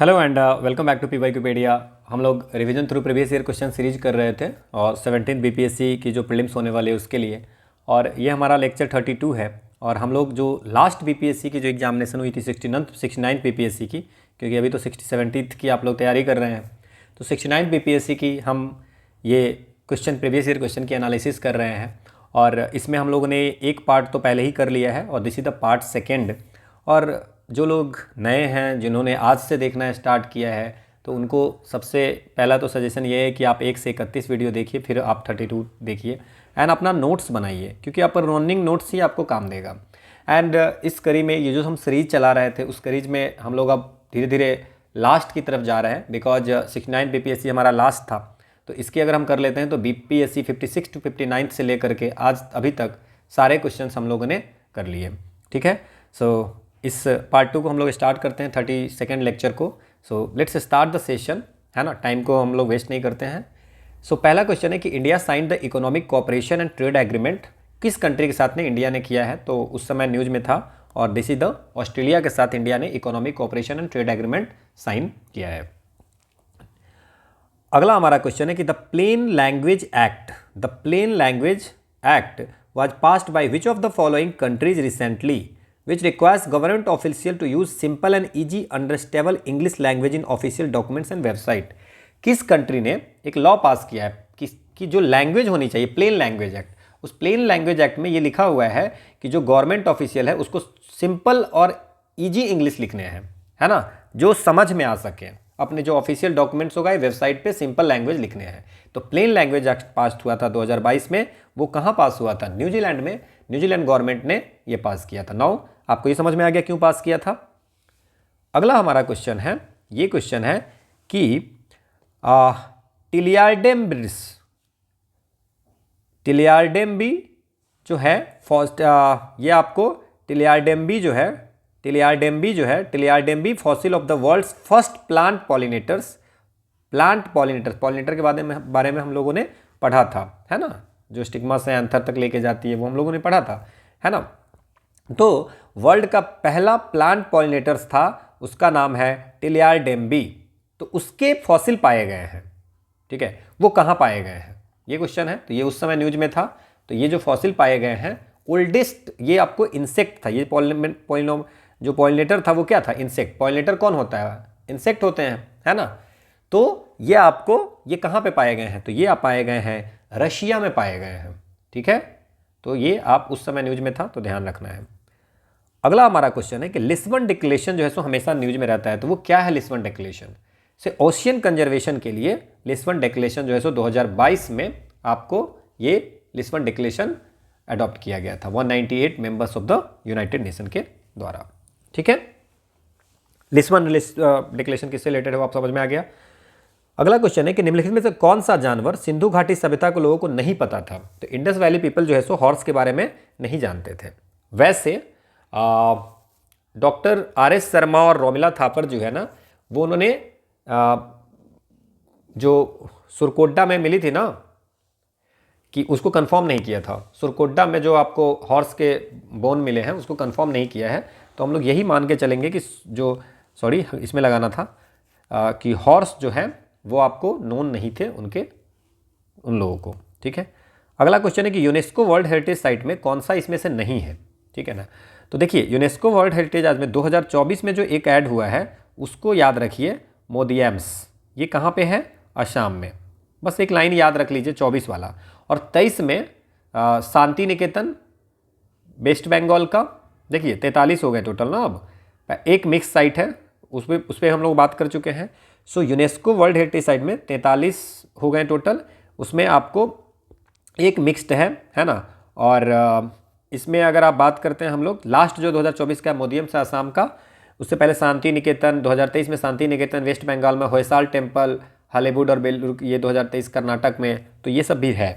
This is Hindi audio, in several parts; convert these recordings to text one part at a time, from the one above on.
Hello and welcome back to PYQpedia. हम लोग revision through previous year question series कर रहे थे और 17 बीपीएससी की जो प्रीलिम्स होने वाले हैं उसके लिए, और ये हमारा लेक्चर 32 है। और हम लोग जो लास्ट बीपीएससी की जो एग्जामिनेशन हुई थी 69 बीपीएससी की, क्योंकि अभी तो 70 की आप लोग तैयारी कर रहे हैं, तो 69 बीपीएससी की हम ये क्वेश्चन प्रीवियस ईयर क्वेश्चन की एनालिसिस कर रहे हैं। और इसमें हम लोगों ने एक पार्ट तो पहले ही कर लिया है और this is the part second. और जो लोग नए हैं, जिन्होंने आज से देखना स्टार्ट किया है, तो उनको सबसे पहला तो सजेशन ये है कि आप 1 से 31 वीडियो देखिए, फिर आप 32 देखिए एंड अपना नोट्स बनाइए, क्योंकि आप रनिंग नोट्स ही आपको काम देगा। एंड इस कड़ी में ये जो हम सीरीज चला रहे थे, उस सीरीज में हम लोग अब धीरे धीरे लास्ट की तरफ जा रहे हैं, बिकॉज 69 बीपीएससी हमारा लास्ट था। तो इसकी अगर हम कर लेते हैं तो बीपीएससी 56 to 59 से लेकर के आज अभी तक सारे क्वेश्चन हम लोगों ने कर लिए। ठीक है, सो इस पार्ट 2 को हम लोग स्टार्ट करते हैं 32nd लेक्चर को। So let's start the session, है ना, टाइम को हम लोग वेस्ट नहीं करते हैं। सो पहला क्वेश्चन है कि India sign the economic cooperation and trade agreement किस कंट्री के साथ ने इंडिया ने किया है? तो उस समय न्यूज़ में था, और दिस इज द ऑस्ट्रेलिया के साथ इंडिया ने economic cooperation and trade agreement sign किया है। अगला हमारा क्वेश्चन है कि the plain language act was passed by which of the following countries recently which requires government official to use simple and easy understandable English language in official documents and website। किस कंट्री ने एक लॉ पास किया है कि जो लैंग्वेज होनी चाहिए, प्लेन लैंग्वेज एक्ट, उस प्लेन लैंग्वेज एक्ट में ये लिखा हुआ है कि जो गवर्नमेंट ऑफिशियल है उसको सिंपल और इजी इंग्लिश लिखने हैं, है ना, जो समझ में आ सके। अपने जो ऑफिशियल डॉक्यूमेंट्स होगा वेबसाइट पे सिंपल लैंग्वेज लिखने हैं। तो प्लेन लैंग्वेज एक्ट पास हुआ था 2022 में। वो कहाँ पास हुआ था? न्यूजीलैंड में। न्यूजीलैंड गवर्नमेंट ने ये पास किया था। नाउ आपको ये समझ में आ गया क्यों पास किया था। अगला हमारा क्वेश्चन है, ये क्वेश्चन है कि टिलियार्डेम्बी जो है फर्स्ट, ये आपको Tillyardembia fossil of the world's first plant pollinator के बारे में हम लोगों ने पढ़ा था, है ना, जो स्टिग्मा से एंथर तक लेके जाती है वो हम लोगों ने पढ़ा था, है ना। तो वर्ल्ड का पहला प्लांट पॉलिनेटर्स था, उसका नाम है टिलियार्डेम्बी। तो उसके फॉसिल पाए गए हैं। ठीक है, वो कहाँ पाए गए हैं ये क्वेश्चन है। तो ये उस समय न्यूज में था। तो ये जो फॉसिल पाए गए हैं, ओल्डेस्ट, ये आपको इंसेक्ट था। ये जो पॉलिनेटर था वो क्या था? इंसेक्ट। पॉलिनेटर कौन होता है? इंसेक्ट होते हैं, है ना। तो ये आपको, ये कहाँ पे पाए गए हैं? तो ये आप पाए गए हैं रशिया में पाए गए हैं। ठीक है, तो ये आप उस समय न्यूज में था, तो ध्यान रखना है। अगला हमारा क्वेश्चन है कि लिस्बन डिक्लेरेशन जो है सो हमेशा न्यूज में रहता है, तो वो क्या है लिस्बन डिक्लेरेशन? से ओशियन कंजर्वेशन के लिए लिस्बन डिक्लेरेशन जो है सो 2022 में आपको ये लिस्बन डिक्लेरेशन अडॉप्ट किया गया था 198 members of the United nation के द्वारा। ठीक है, लिस्बन डिक्लेरेशन किससे रिलेटेड है वो आप समझ में आ गया। अगला क्वेश्चन है कि निम्नलिखित में से कौन सा जानवर सिंधु घाटी सभ्यता को लोगों को नहीं पता था? तो इंडस वैली पीपल जो है सो हॉर्स के बारे में नहीं जानते थे। वैसे डॉक्टर आर.एस. शर्मा और रोमिला थापर जो है ना, वो उन्होंने जो सुरकोड्डा में मिली थी ना, कि उसको कंफर्म नहीं किया था। सुरकोड्डा में जो आपको हॉर्स के बोन मिले हैं उसको कंफर्म नहीं किया है। तो हम लोग यही मान के चलेंगे कि इसमें लगाना था कि हॉर्स जो है वो आपको नोन नहीं थे उन लोगों को। ठीक है, अगला क्वेश्चन है कि यूनेस्को वर्ल्ड हेरिटेज साइट में कौन सा इसमें से नहीं है? ठीक है ना। तो देखिए, यूनेस्को वर्ल्ड हेरिटेज आज में 2024 में जो एक ऐड हुआ है उसको याद रखिए, मोदियम्स। ये कहाँ पे है? असम में। बस एक लाइन याद रख लीजिए, 24 वाला। और 23 में शांति निकेतन वेस्ट बंगाल का। देखिए 43 हो गए टोटल ना। अब एक मिक्स साइट है, उस पर हम लोग बात कर चुके हैं। सो यूनेस्को वर्ल्ड हेरिटेज साइट में 43 हो गए टोटल, उसमें आपको एक मिक्स्ड है ना। और इसमें अगर आप बात करते हैं हम लोग, लास्ट जो 2024 का मोदियम से असम का, उससे पहले शांति निकेतन 2023 में, शांति निकेतन वेस्ट बंगाल में, होयसाल टेम्पल, हॉलीवुड और बेलूर ये 2023 कर्नाटक में। तो ये सब भी है।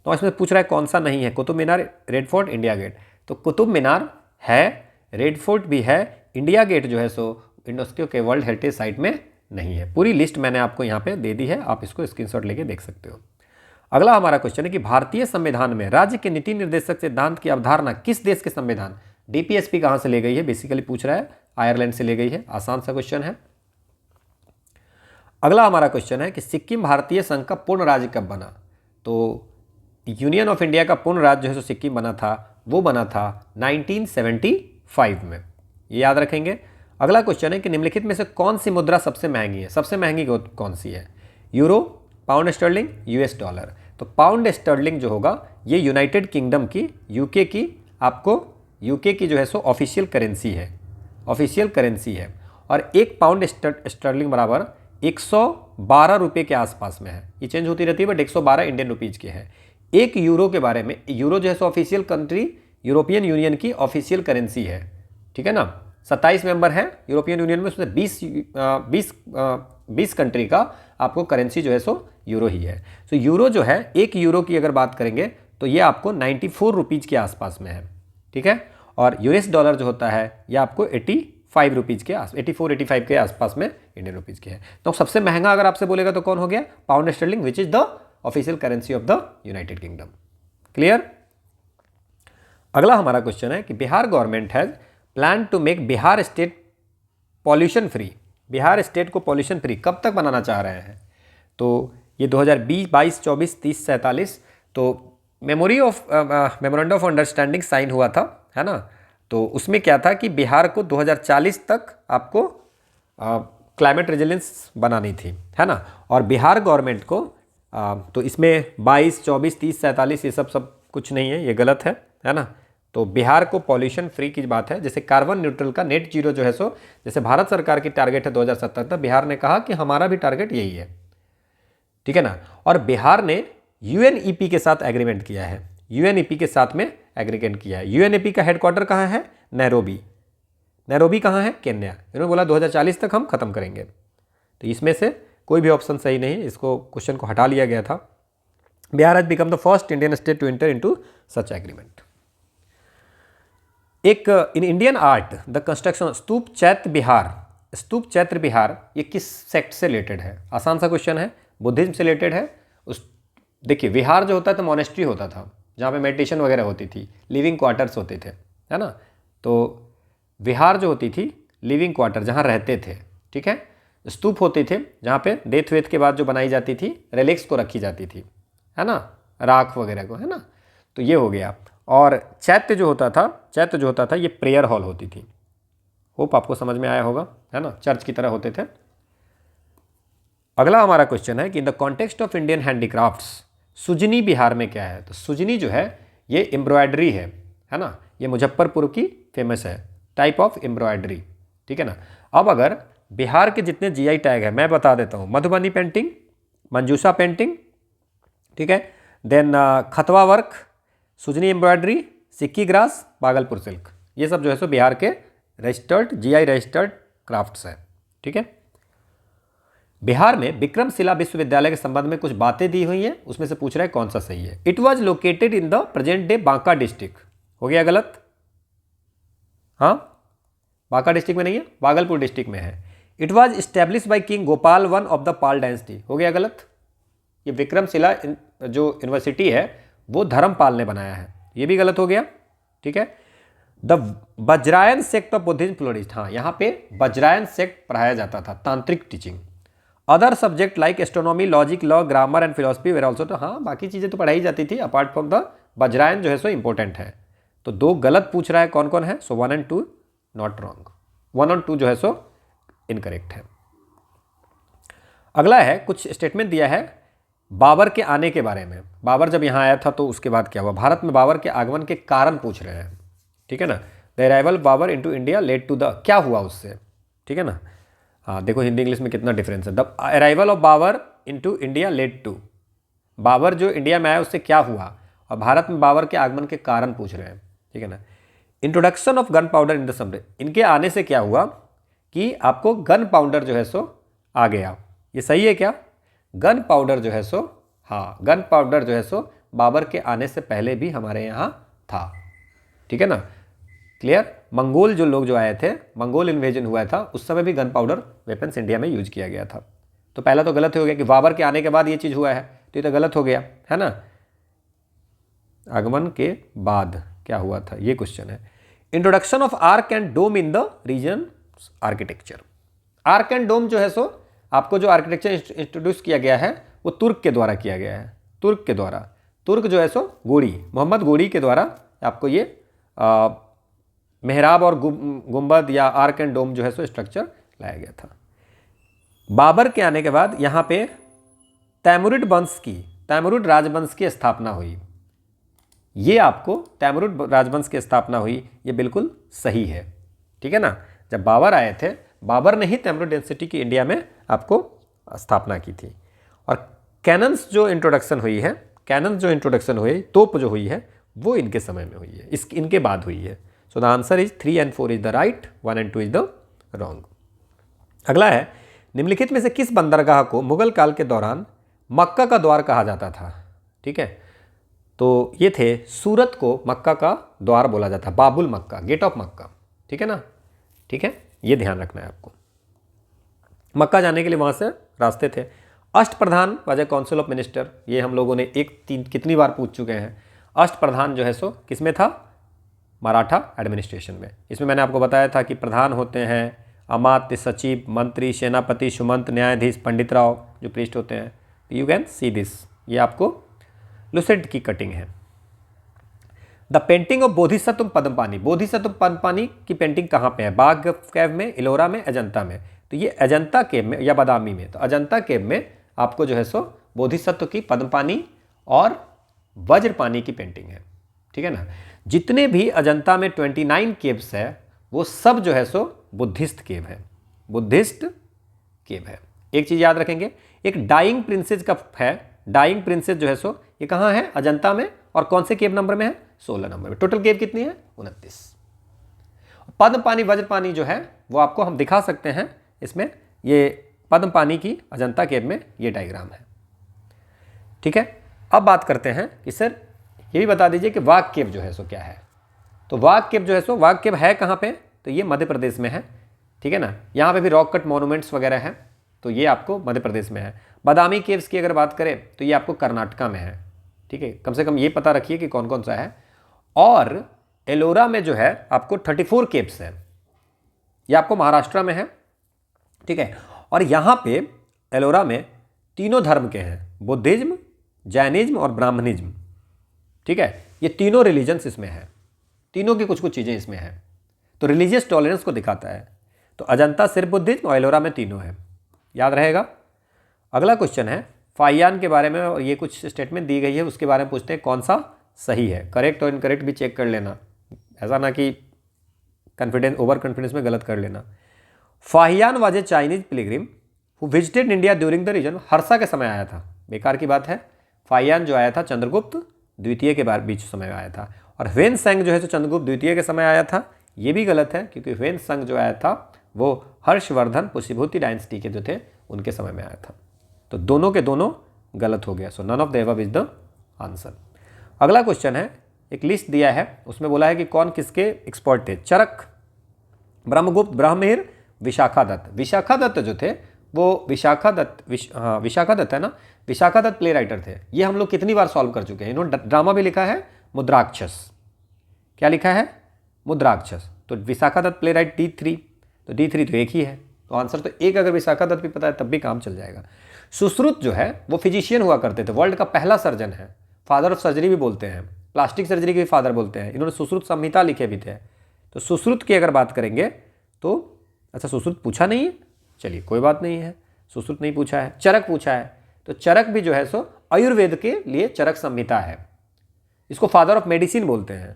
तो इसमें पूछ रहा है कौन सा नहीं है? Qutub Minar, red fort, India gate. तो कुतुब मीनार है, रेड फोर्ट भी है, इंडिया गेट जो है सो यूनेस्को के वर्ल्ड हेरिटेज साइट में नहीं है। पूरी लिस्ट मैंने आपको यहाँ पे दे दी है, आप इसको स्क्रीनशॉट लेके देख सकते हो। अगला हमारा क्वेश्चन है कि भारतीय संविधान में राज्य के नीति निर्देशक सिद्धांत की अवधारणा किस देश के संविधान? डीपीएसपी कहाँ से ले गई है? बेसिकली पूछ रहा है, आयरलैंड से ले गई है। आसान सा क्वेश्चन है। अगला हमारा क्वेश्चन है कि सिक्किम भारतीय संघ का पूर्ण राज्य कब बना। तो यूनियन ऑफ इंडिया का पूर्ण राज्य जो है सो सिक्किम बना था, वो बना था 1975 में, ये याद रखेंगे। अगला क्वेश्चन है कि निम्नलिखित में से कौन सी मुद्रा सबसे महंगी है। सबसे महंगी कौन सी है? Euro, pound sterling, US dollar. तो पाउंड स्टर्लिंग जो होगा ये यूनाइटेड किंगडम की, यूके की, आपको यूके की जो है सो ऑफिशियल करेंसी है, ऑफिशियल करेंसी है। और एक पाउंड स्टर्लिंग बराबर 112 रुपये के आसपास में है। ये चेंज होती रहती है बट 112 इंडियन रुपीज़ के है। एक यूरो के बारे में, यूरो जो है सो ऑफिशियल कंट्री यूरोपियन यूनियन की ऑफिशियल करेंसी है, ठीक है ना। 27 मेंबर हैं यूरोपियन यूनियन में, उसमें 20 कंट्री का आपको करेंसी जो है सो यूरो ही है। तो यूरो जो है, एक यूरो की अगर बात करेंगे तो ये आपको 94 रुपीज़ के आसपास में है, ठीक है। और यूएस डॉलर जो होता है ये आपको 85 रुपीज़ के 84-85 के आसपास में इंडियन रुपीज़ के है। तो सबसे महंगा अगर आपसे बोलेगा तो कौन हो गया? Pound sterling, which is the official currency of the United Kingdom. Clear. अगला हमारा क्वेश्चन है कि Bihar government has plan to make Bihar state pollution free. Bihar state को पॉल्यूशन फ्री कब तक बनाना चाह रहे हैं? तो ये 2020, 22, 24, 30, 47 तो मेमोरेंडम ऑफ अंडरस्टैंडिंग साइन हुआ था, है ना। तो उसमें क्या था कि बिहार को 2040 तक आपको क्लाइमेट रेजिलेंस बनानी थी, है ना। और बिहार गवर्नमेंट को तो इसमें 22, 24, 30, 47 ये सब कुछ नहीं है, ये गलत है ना। तो बिहार को पॉल्यूशन फ्री की बात है। जैसे कार्बन न्यूट्रल का नेट जीरो जो है सो, जैसे भारत सरकार की टारगेट है 2070 तक, बिहार ने कहा कि हमारा भी टारगेट यही है, ठीक है ना। और बिहार ने यूएनईपी के साथ एग्रीमेंट किया है, यूएनईपी के साथ में एग्रीमेंट किया है। यूएनईपी का हेडक्वार्टर कहाँ है? नैरोबी। नैरोबी कहाँ है? केन्या। इन्होंने बोला 2040 तक हम खत्म करेंगे। तो इसमें से कोई भी ऑप्शन सही नहीं, इसको क्वेश्चन को हटा लिया गया था। Bihar has become the first Indian state to enter into such agreement. एक in Indian art the construction stupa chaitya vihar, stupa chaitya vihar ये किस सेक्ट से रिलेटेड है? आसान सा क्वेश्चन है, बुद्धिज्म से रिलेटेड है। उस देखिए विहार जो होता है तो मोनेस्ट्री होता था जहाँ पे मेडिटेशन वगैरह होती थी, लिविंग क्वार्टर्स होते थे, है ना। तो विहार जो होती थी लिविंग क्वार्टर जहाँ रहते थे, ठीक है। स्तूप होते थे जहाँ पे डेथ वेथ के बाद जो बनाई जाती थी, रेलिक्स को रखी जाती थी, है ना, राख वगैरह को, है ना। तो ये हो गया। और चैत्य जो होता था ये प्रेयर हॉल होती थी। होप आपको समझ में आया होगा, है ना, चर्च की तरह होते थे। अगला हमारा क्वेश्चन है कि in the context of Indian handicrafts Sujani Bihar में क्या है? तो सुजनी जो है ये एम्ब्रॉयडरी है ना, ये मुजफ्फरपुर की फेमस है टाइप ऑफ एम्ब्रॉयडरी, ठीक है ना। अब अगर बिहार के जितने जीआई टैग है मैं बता देता हूँ, मधुबनी पेंटिंग, मंजूसा पेंटिंग, ठीक है, देन खतवा वर्क, सुजनी एम्ब्रॉयडरी, सिक्की ग्रास, भागलपुर सिल्क, ये सब जो है सो बिहार के रजिस्टर्ड जीआई रजिस्टर्ड क्राफ्ट्स है, ठीक है। बिहार में विक्रमशिला विश्वविद्यालय के संबंध में कुछ बातें दी हुई हैं, उसमें से पूछ रहा है कौन सा सही है। It was located in the present day Banka district, हो गया गलत। हाँ, बांका डिस्ट्रिक्ट में नहीं है, भागलपुर डिस्ट्रिक्ट में है। It was establish by king Gopal one of the Pal dynasty, हो गया गलत। ये विक्रमशिला जो यूनिवर्सिटी है वो धर्मपाल ने बनाया है, ये भी गलत हो गया, ठीक है। The Vajrayana sect of Buddhism flourished, हाँ यहाँ पे वज्रायन सेक्ट पढ़ाया जाता था, tantric teaching. Other subject like astronomy, logic, law, grammar and philosophy were also, तो हाँ बाकी चीज़ें तो पढ़ाई जाती थी अपार्ट फ्रॉम द वज्रायन जो है सो इंपॉर्टेंट है। तो दो गलत पूछ रहा है, कौन कौन है? सो 1 and 2 नॉट रॉन्ग, 1 और 2 जो है सो इनकरेक्ट है। अगला है कुछ स्टेटमेंट दिया है बाबर के आने के बारे में। बाबर जब यहाँ आया था तो उसके बाद क्या हुआ? भारत में बाबर के आगमन के कारण पूछ रहे हैं, ठीक है ना। The arrival Babur into India led to the, क्या हुआ उससे, ठीक है ना। हाँ देखो हिंदी इंग्लिश में कितना डिफरेंस है। The arrival of Babur into India led to, Babur जो इंडिया में आया उससे क्या हुआ, और भारत में बाबर के आगमन के कारण पूछ रहे हैं, ठीक है ना। Introduction of gun powder in the समरे, इनके आने से क्या हुआ कि आपको गन पाउडर जो है सो आ गया, ये सही है क्या? गन पाउडर जो है सो, हाँ गन पाउडर जो है सो बाबर के आने से पहले भी हमारे यहाँ था, ठीक है ना। क्लियर। मंगोल जो लोग जो आए थे, मंगोल इन्वेजन हुआ था, उस समय भी गन पाउडर वेपन्स इंडिया में यूज किया गया था। तो पहला तो गलत हो गया कि बाबर के आने के बाद ये चीज़ हुआ है, तो ये तो गलत हो गया, है ना। आगमन के बाद क्या हुआ था, ये क्वेश्चन है। Introduction of arch and dome in the region architecture, arch and dome जो है सो आपको जो आर्किटेक्चर इंट्रोड्यूस किया गया है वो तुर्क के द्वारा किया गया है, तुर्क के द्वारा। तुर्क जो है सो गोरी, मोहम्मद गोरी के द्वारा आपको ये मेहराब और गुंबद या आर्क एंड डोम जो है सो स्ट्रक्चर लाया गया था। बाबर के आने के बाद यहाँ पे तैमुरिड राजवंश की स्थापना हुई। ये आपको तैमुरिड राजवंश की स्थापना हुई, ये बिल्कुल सही है, ठीक है ना। जब बाबर आए थे, बाबर ने ही तैमुरिड डेंसिटी की इंडिया में आपको स्थापना की थी। और कैनन्स जो इंट्रोडक्शन हुई है, तोप जो हुई है, वो इनके समय में हुई है, इनके बाद हुई है। So the answer is 3 and 4 is the right, 1 and 2 is the wrong. अगला है, निम्नलिखित में से किस बंदरगाह को मुगल काल के दौरान मक्का का द्वार कहा जाता था? ठीक है, तो ये थे, सूरत को मक्का का द्वार बोला जाता, बाबुल मक्का, गेट ऑफ मक्का, ठीक है ना। ठीक है, ये ध्यान रखना है आपको। मक्का जाने के लिए वहाँ से रास्ते थे। अष्टप्रधान वजह काउंसिल ऑफ मिनिस्टर, ये हम लोगों ने कितनी बार पूछ चुके हैं। अष्टप्रधान जो है सो किस में था? मराठा एडमिनिस्ट्रेशन में। इसमें मैंने आपको बताया था कि प्रधान होते हैं अमात्य, सचिव, मंत्री, सेनापति, सुमंत, न्यायाधीश, पंडित राव जो प्रीस्ट होते हैं। यू कैन सी दिस, ये आपको लुसेंट की कटिंग है। The painting of Bodhisattva Padmapani, Bodhisattva Padmapani की पेंटिंग कहाँ पे है? बाघ केव में, इलोरा में, अजंता में। तो ये अजंता केव में या बादामी में, तो अजंता केव में आपको जो है सो बोधिसत्व की, पद्मपानी और वज्रपानी की पेंटिंग है, ठीक है ना। जितने भी अजंता में 29 केव्स है वो सब जो है सो बुद्धिस्ट केव है, बुद्धिस्ट केव है। एक चीज़ याद रखेंगे, एक डाइंग प्रिंसेस का है, डाइंग प्रिंसेस जो है सो ये कहाँ है? अजंता में। और कौन से केव नंबर में है? 16 नंबर में। टोटल केव कितनी है? 29। पद्मपानी वज्रपानी जो है वो आपको हम दिखा सकते हैं इसमें, ये पद्मपानी की अजंता केव में ये डायग्राम है, ठीक है। अब बात करते हैं कि सर ये भी बता दीजिए कि वाघ केव जो है सो क्या है। तो वाघ केव जो है सो, वाघ केव है कहाँ पे? तो ये मध्य प्रदेश में है, ठीक है ना। यहाँ पे भी रॉक कट मॉन्यूमेंट्स वगैरह हैं, तो ये आपको मध्य प्रदेश में है। बादामी केव्स की अगर बात करें तो ये आपको कर्नाटका में है, ठीक है। कम से कम ये पता रखिए कि कौन कौन सा है। और एलोरा में जो है आपको 34 केव्स है, ये आपको महाराष्ट्र में है, ठीक है। और यहाँ पे एलोरा में तीनों धर्म के हैं, बुद्धिज्म, जैनिज्म और ब्राह्मणिज्म, ठीक है। ये तीनों रिलीजन्स इसमें हैं, तीनों की कुछ कुछ चीज़ें इसमें हैं, तो रिलीजियस टॉलरेंस को दिखाता है। तो अजंता सिर्फ बुद्धिज्म और एलोरा में तीनों है, याद रहेगा। अगला क्वेश्चन है फाहियान के बारे में, और ये कुछ स्टेटमेंट दी गई है उसके बारे में पूछते हैं कौन सा सही है। करेक्ट और इनकरेक्ट भी चेक कर लेना, ऐसा ना कि ओवर कॉन्फिडेंस में गलत कर लेना। Fahien was a Chinese pilgrim who visited India during the region, Harsha के समय आया था, बेकार की बात है। फाहियान जो आया था चंद्रगुप्त द्वितीय के बीच समय आया था। और ह्वेन-त्सांग जो है तो चंद्रगुप्त द्वितीय के समय आया था, ये भी गलत है, क्योंकि ह्वेन-त्सांग जो आया था वो हर्षवर्धन पुष्यभूति डायनेस्टी के जो थे उनके समय में आया था। तो दोनों के दोनों गलत हो गया। So none of the above is the answer. अगला क्वेश्चन है, एक लिस्ट दिया है, उसमें बोला है कि कौन किसके एक्सपर्ट थे। चरक, ब्रह्मगुप्त, ब्राह्मणिर, विशाखादत्त। विशाखादत्त जो थे वो विशाखादत्त है ना, विशाखादत्त प्ले राइटर थे। ये हम लोग कितनी बार सॉल्व कर चुके हैं। इन्होंने ड्रामा भी लिखा है मुद्राक्षस, क्या लिखा है? मुद्राक्षस। तो विशाखादत्त प्ले राइट D3, तो D3 तो एक ही है, तो आंसर तो एक। अगर विशाखादत्त भी पता है तब भी काम चल जाएगा। सुश्रुत जो है वो फिजिशियन हुआ करते थे, वर्ल्ड का पहला सर्जन है, फादर ऑफ सर्जरी भी बोलते हैं, प्लास्टिक सर्जरी के भी फादर बोलते हैं। इन्होंने सुश्रुत संहिता लिखे भी थे। तो सुश्रुत की अगर बात करेंगे तो, अच्छा सुश्रुत पूछा नहीं है, चलिए कोई बात नहीं है, सुश्रुत नहीं पूछा है, चरक पूछा है। तो चरक भी जो है सो आयुर्वेद के लिए चरक संहिता है, इसको फादर ऑफ मेडिसिन बोलते हैं।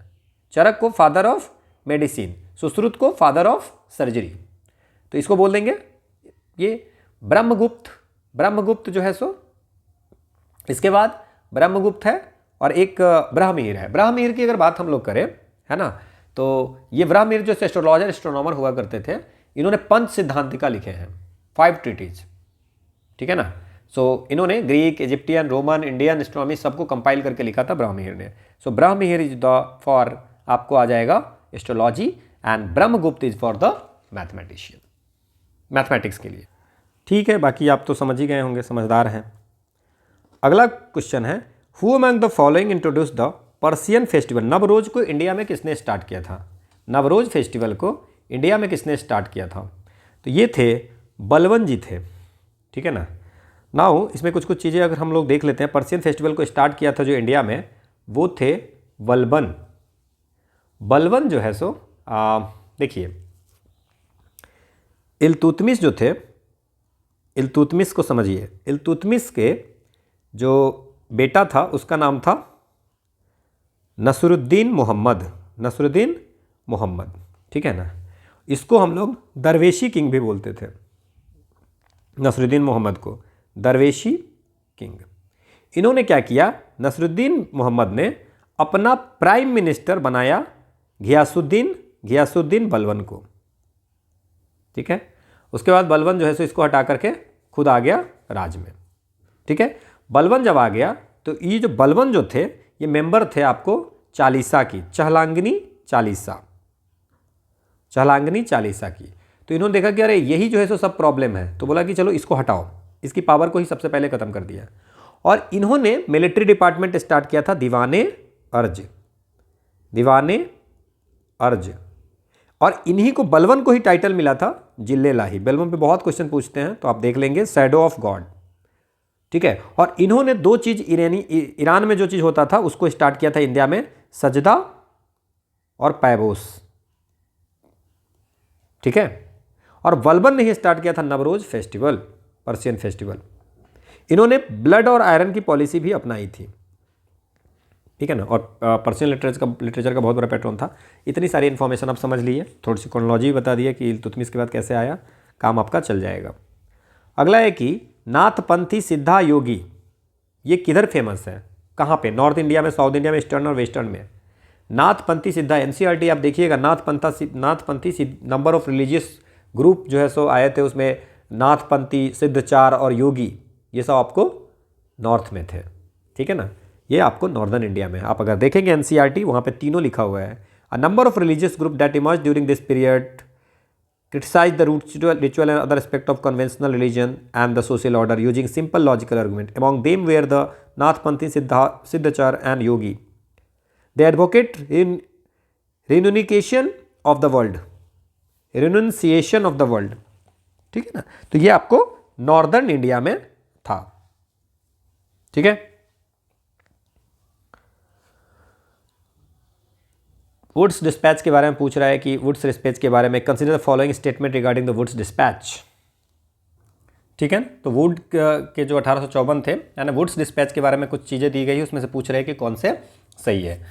चरक को फादर ऑफ मेडिसिन, सुश्रुत को फादर ऑफ सर्जरी, तो इसको बोल देंगे ये ब्रह्मगुप्त जो है सो। इसके बाद ब्रह्मगुप्त है और एक ब्राह्मणिर है। ब्राह्मणिर की अगर बात हम लोग करें, है ना, तो ये ब्राह्मणिर जो एस्ट्रोलॉजर एस्ट्रोनॉमर हुआ करते थे, इन्होंने पंच सिद्धांतिका लिखे हैं, 5 ट्रीटीज, ठीक है ना। सो इन्होंने Greek, Egyptian, Roman, Indian astronomy सबको कंपाइल करके लिखा था ब्राह्मणिर ने। सो ब्राह्मणिर इज द फॉर आपको आ जाएगा astrology, and Brahmagupta is for the mathematician, mathematics के लिए, ठीक है। बाकी आप तो समझ ही गए होंगे, समझदार हैं। अगला क्वेश्चन है, who among the following introduce the Persian festival. Navroz को इंडिया में किसने स्टार्ट किया था? नवरोज फेस्टिवल को इंडिया में किसने स्टार्ट किया था? तो ये थे बलवन जी थे, ठीक है ना। नाउ इसमें कुछ कुछ चीज़ें अगर हम लोग देख लेते हैं, पर्सियन फेस्टिवल को स्टार्ट किया था जो इंडिया में, वो थे बलबन। बलबन जो है सो देखिए, इल्तुतमिश जो थे, इल्तुतमिश को समझिए, इल्तुतमिश के जो बेटा था उसका नाम था नसरुद्दीन मोहम्मद, नसरुद्दीन मोहम्मद, ठीक है ना। इसको हम लोग दरवेशी किंग भी बोलते थे, नसरुद्दीन मोहम्मद को दरवेशी किंग। इन्होंने क्या किया, नसरुद्दीन मोहम्मद ने अपना प्राइम मिनिस्टर बनाया घियासुद्दीन बलबन को, ठीक है। उसके बाद बलबन जो है सो इसको हटा करके खुद आ गया राज में, ठीक है। बलबन जब आ गया तो ये जो बलबन जो थे ये मेंबर थे आपको चालीसा की, चहलांगनी चालीसा, चहलांगनी चालीसा की। तो इन्होंने देखा कि अरे यही जो है सो सब प्रॉब्लम है, तो बोला कि चलो इसको हटाओ, इसकी पावर को ही सबसे पहले ख़त्म कर दिया। और इन्होंने मिलिट्री डिपार्टमेंट स्टार्ट किया था दीवाने अर्ज, दीवाने अर्ज। और इन्हीं को, बलबन को ही टाइटल मिला था जिले लाही। बलबन पे बहुत क्वेश्चन पूछते हैं तो आप देख लेंगे, शैडो ऑफ गॉड, ठीक है। और इन्होंने दो चीज़ ईरान में जो चीज़ होता था उसको स्टार्ट किया था इंडिया में, सजदा और पैबोस, ठीक है। और बलबन ने ही स्टार्ट किया था नवरोज फेस्टिवल, पर्सियन फेस्टिवल। इन्होंने ब्लड और आयरन की पॉलिसी भी अपनाई थी, ठीक है ना। और पर्सियन लिटरेचर का बहुत बड़ा पैटर्न था। इतनी सारी इन्फॉर्मेशन आप समझ लिए, थोड़ी सी क्रोनोलॉजी बता दिया कि इल्तुतमिश के बाद कैसे आया, काम आपका चल जाएगा। अगला है कि नाथपंथी सिद्धा योगी, ये किधर फेमस है, कहाँ पे, नॉर्थ इंडिया में, साउथ इंडिया में, ईस्टर्न और वेस्टर्न में। नाथपंथी सिद्धा, एनसीईआरटी आप देखिएगा, Nathpanthi number of religious group जो है सो आए थे, उसमें नाथपंथी, सिद्धचार और योगी, ये सब आपको नॉर्थ में थे, ठीक है ना। ये आपको नॉर्दर्न इंडिया में, आप अगर देखेंगे एनसीईआरटी वहाँ पे तीनों लिखा हुआ है। A number of religious group that emerge during this period criticize the ritual and other aspect of conventional religion and the social order using simple logical argument. Among them were the Nathpanthi, Siddhachar and Yogi. They advocate renunciation of the world, renunciation of the world, ठीक है ना। तो ये आपको नॉर्दर्न इंडिया में था, ठीक है। वुड्स डिस्पैच के बारे में पूछ रहा है कि वुड्स डिस्पैच के बारे में, consider the following statement regarding the Wood's dispatch, ठीक है। तो वुड के जो 1854 थे, यानी वुड्स डिस्पैच के बारे में कुछ चीज़ें दी गई, उसमें से पूछ रहे हैं कि कौन से सही है।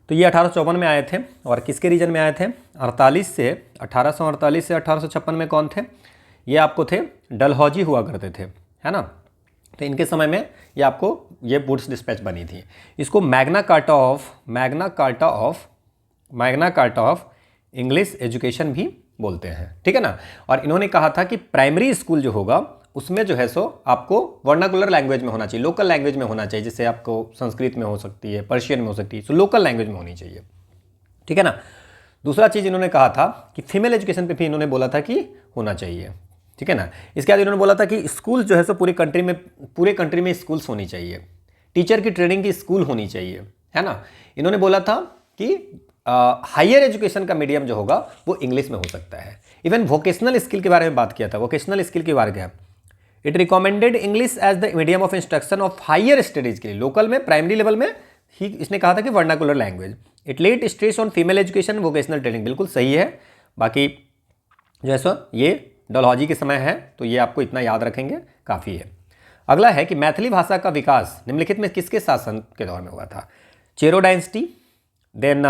तो ये 1854 में आए थे, और किसके रीजन में आए थे, 1848 से 1856 में कौन थे, ये आपको थे डलहौजी हुआ करते थे, है ना। तो इनके समय में ये आपको ये वुड्स डिस्पैच बनी थी। इसको Magna carta of English education भी बोलते हैं, ठीक है ना। और इन्होंने कहा था कि प्राइमरी स्कूल जो होगा उसमें जो है सो आपको वर्नाकुलर लैंग्वेज में होना चाहिए, लोकल लैंग्वेज में होना चाहिए, जैसे आपको संस्कृत में हो सकती है, पर्शियन में हो सकती है, तो लोकल लैंग्वेज में होनी चाहिए, ठीक है ना। दूसरा चीज़ इन्होंने कहा था कि फीमेल एजुकेशन पे भी इन्होंने बोला था कि होना चाहिए, ठीक है ना। इसके बाद इन्होंने बोला था कि स्कूल जो है सो पूरे कंट्री में स्कूल्स होनी चाहिए, टीचर की ट्रेनिंग की स्कूल होनी चाहिए, है ना। इन्होंने बोला था कि हायर एजुकेशन का मीडियम जो होगा वो इंग्लिश में हो सकता है। इवन वोकेशनल स्किल के बारे में बात किया था, वोकेशनल स्किल के बारे में it recommended English as the medium of instruction of higher studies के लिए। लोकल में, प्राइमरी लेवल में ही इसने कहा था कि vernacular language. It let stress on female education, vocational training, बिल्कुल सही है। बाकी जो है सो ये डलहौजी के समय है, तो ये आपको इतना याद रखेंगे काफ़ी है। अगला है कि मैथिली भाषा का विकास निम्नलिखित में किसके शासन के दौर में हुआ था, Chero dynasty, then